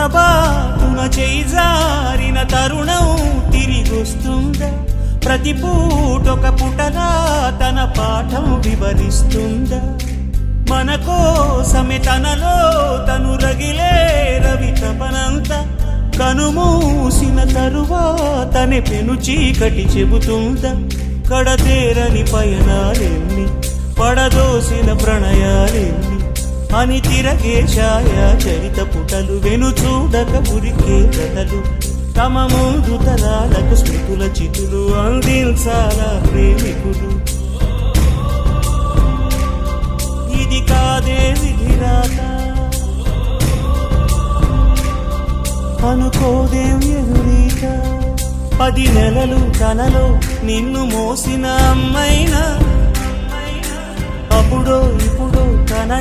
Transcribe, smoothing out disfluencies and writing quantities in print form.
పొరపాటున చేజారిన తరుణం తిరిగొస్తుందా? ప్రతి పూటొక పుటలా తన పాఠం వివరిస్తుందా? మన కోసమే తనలో తను రగిలే రవి తపనంత కనుమూసిన తరువాతనే పెను చీకటి చెబుతుందా? కడతేరని పయనాలెన్ని పడదోసిన ప్రణయాలెన్ని అని తిరగే ఛాయా చరిత పుటలు వెను చూడక ఉరికే కథలు తమ ముందు తరాలకు స్మృతుల చితులు అందించాలా ప్రేమికులు. ఇది కాదే విధిరాత అనుకోదేం ఎదురీత. 10 నెలలు తనలో నిన్ను మోసిన అమ్మైనా అప్పుడో ఇప్పుడో తన